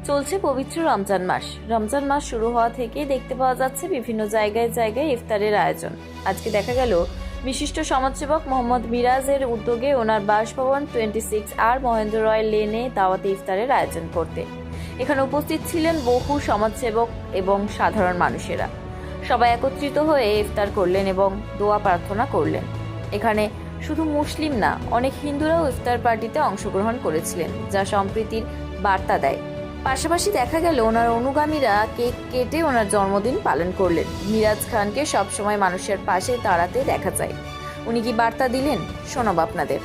চলছে পবিত্র রমজান মাস। রমজান মাস শুরু হওয়া থেকেই দেখতে পাওয়া যাচ্ছে বিভিন্ন জায়গায় জায়গায় ইফতারের আয়োজন। আজকে দেখা গেল বিশিষ্ট সমাজসেবক মোহাম্মদ মিরাজের উদ্যোগে ওনার বাসভবন 26R মহেন্দ্র রয় লেনে দাওয়াতে ইফতারের আয়োজন করতে এখানে উপস্থিত ছিলেন বহু সমাজসেবক এবং সাধারণ মানুষেরা। সবাই একত্রিত হয়ে ইফতার করলেন এবং দোয়া প্রার্থনা করলেন। এখানে শুধু মুসলিম না, অনেক হিন্দুরাও ইফতার পার্টিতে অংশগ্রহণ করেছিলেন, যা সম্প্রীতির বার্তা দেয়। পাশাপাশি দেখা গেল ওনার অনুগামীরা কেক কেটে ওনার জন্মদিন পালন করলেন। মিরাজ খানকে সবসময় মানুষের পাশে দাঁড়াতে দেখা যায়। উনি কি বার্তা দিলেন, শোনাব আপনাদের।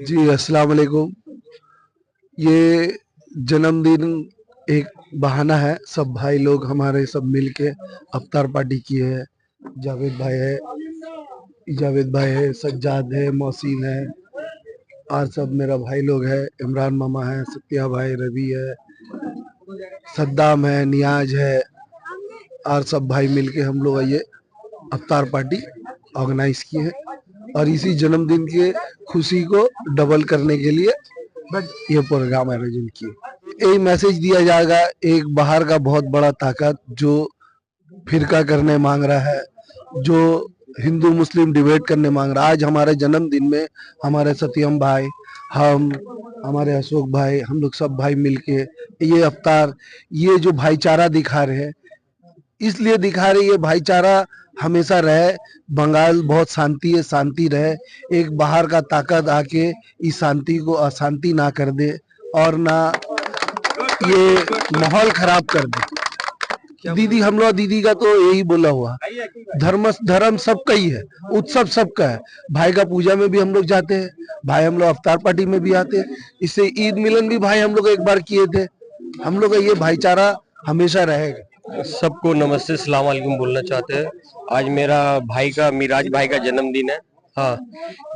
जी अस्सलाम वालेकुम। ये जन्मदिन एक बहाना है, सब भाई लोग हमारे सब मिलके अफ्तार पार्टी की है। जावेद भाई है, सज्जाद है, मोहसिन है और सब मेरा भाई लोग है। इमरान मामा है, सत्या भाई, रवि है, सद्दाम है, नियाज है और सब भाई मिलके हम लोग ये अफ्तार पार्टी ऑर्गेनाइज किए हैं और इसी जन्मदिन के खुशी को डबल करने के लिए ये प्रोग्राम आयोजन किए। यही मैसेज दिया जाएगा, एक बाहर का बहुत बड़ा ताकत जो फिरका करने मांग रहा है, जो हिंदू मुस्लिम डिबेट करने मांग रहा है, आज हमारे जन्मदिन में हमारे सत्यम भाई, हम, हमारे अशोक भाई, हम लोग सब भाई मिलके ये अवतार, ये जो भाईचारा दिखा रहे हैं, इसलिए दिखा रहे ये भाईचारा हमेशा रहे। बंगाल बहुत शांति है, शांति रहे। एक बाहर का ताकत आके इस शांति को अशांति ना कर दे और ना ये माहौल खराब कर दे। दीदी, हम लोग दीदी का तो यही बोला हुआ, धर्म सबका ही है, उत्सव सबका है। भाई का पूजा में भी हम लोग जाते हैं, भाई हम लोग अफ्तार पार्टी में भी आते हैं। इससे ईद मिलन भी भाई हम लोग एक बार किए थे। हम लोग का ये भाईचारा हमेशा रहेगा। सबको नमस्ते, सलाम वालेकुम बोलना चाहते हैं। आज मेरा भाई का, मिराज भाई का जन्मदिन है। हाँ,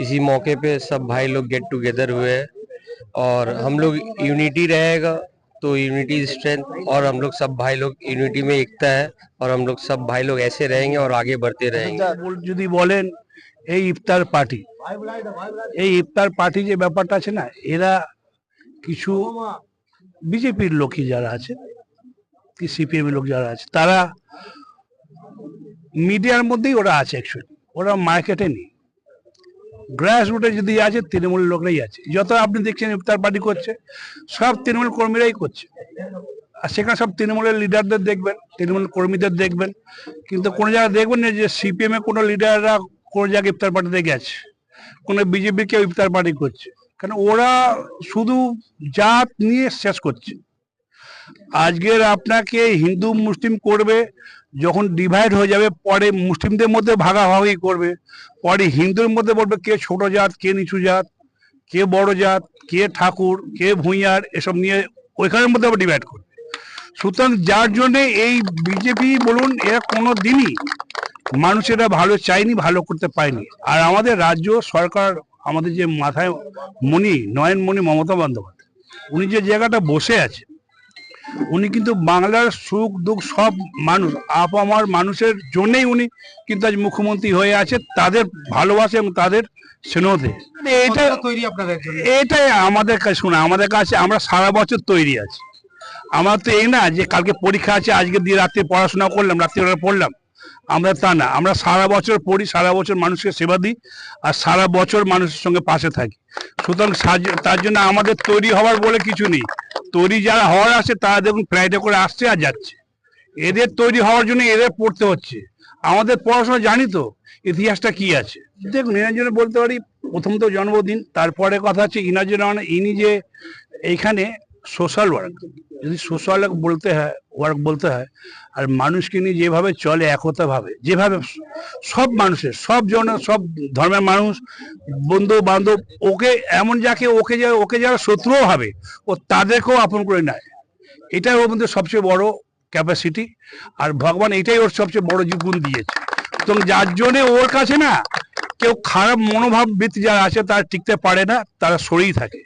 इसी मौके पे सब भाई लोग गेट टुगेदर हुए हैं और हम लोग यूनिटी रहेगा तो यूनिटी स्ट्रेंथ, और हम लोग सब भाई लोग यूनिटी में एकता है और हम लोग सब भाई लोग ऐसे रहेंगे और आगे बढ़ते रहेंगे। যদি বলেন এই ইফতার পার্টি, এই ইফতার পার্টি যে ব্যাপারটা আছে না, এরা কিছু বিজেপির লোকই যারা আছে কি সিপিএম এর লোক যারা আছে, তারা মিডিয়ার মধ্যেই ওরা আছে। অ্যাকচুয়ালি ওরা মার্কেটে নেই, গ্রাস রুটে যদি আছে তৃণমূলের লোকরাই আছে। যত আপনি দেখছেন ইফতার পার্টি করছে, সব তৃণমূল কর্মীরাই করছে। আর সেখানে সব তৃণমূলের লিডারদের দেখবেন, তৃণমূল কর্মীদের দেখবেন, কিন্তু কোনো জায়গায় দেখবেন না যে সিপিএম এর কোনো লিডাররা কোনো জায়গায় ইফতার পার্টিতে গেছে, কোনো বিজেপি কেউ ইফতার পার্টি করছে। কারণ ওরা শুধু জাত নিয়ে শেষ করছে। আজকের আপনাকে হিন্দু মুসলিম করবে, যখন ডিভাইড হয়ে যাবে পরে মুসলিমদের মধ্যে ভাগাভাগি করবে, পরে হিন্দুর মধ্যে বলবে কে ছোট জাত, কে নিচু জাত, কে বড় জাত, কে ঠাকুর, কে ভূঁইয়ার, এসব নিয়ে ওইখানের মধ্যে আবার ডিভাইড করবে। সুতরাং যার জন্য এই বিজেপি বলুন, এরা কোনো দিনই মানুষেরা ভালো চায়নি, ভালো করতে পারেনি। আর আমাদের রাজ্য সরকার, আমাদের যে মাথায় মণি, নয়নমণি মমতা বন্দ্যোপাধ্যায়, উনি যে জায়গাটা বসে আছে, উনি কিন্তু বাংলার সুখ দুঃখ সব মানুষ, আপামার মানুষের জন্যই উনি কিন্তু আজ মুখ্যমন্ত্রী হয়ে আছে, তাদের ভালোবাসে এবং তাদের স্নেহতে। এটাই আমাদের কাছে শোনা, আমাদের কাছে আমরা সারা বছর তৈরি আছি। আমার তো এই না যে কালকে পরীক্ষা আছে আজকে দিয়ে রাত্রে পড়াশোনা করলাম, রাত্রিবেলা পড়লাম, আমরা তা না। আমরা সারা বছর পড়ি, সারা বছর মানুষকে সেবা দিই আর সারা বছর মানুষের সঙ্গে পাশে থাকি। সুতরাং তার জন্য আমাদের তৈরি হওয়ার বলে কিছু নেই। তৈরি যারা হওয়ার আছে তারা দেখুন ফ্লাইটে করে আসছে আর যাচ্ছে। এদের তৈরি হওয়ার জন্য এদের পড়তে হচ্ছে। আমাদের পড়াশোনা জানি তো ইতিহাসটা কি আছে। দেখুন, এনার জন্য বলতে পারি প্রথম তো জন্মদিন, তারপরে কথা হচ্ছে ইনার জন্য ইনি যে এইখানে সোশ্যাল ওয়ার্ক, যদি সোশ্যাল ওয়ার্ক বলতে হয়, আর মানুষকে নিয়ে যেভাবে চলে একতা ভাবে, যেভাবে সব মানুষের, সব সব ধর্মের মানুষ, বন্ধু বান্ধব, ওকে এমন যাকে ওকে যারা শত্রুও ভাবে ও তাদেরকেও আপন করে নেয়। এটাই ওর মধ্যে সবচেয়ে বড় ক্যাপাসিটি, আর ভগবান এটাই ওর সবচেয়ে বড় গুণ দিয়েছে। তো যার জন্যে ওর কাছে না কেউ খারাপ মনোভাব বৃত্তি যারা আছে তারা টিকতে পারে না, তারা সরেই থাকে।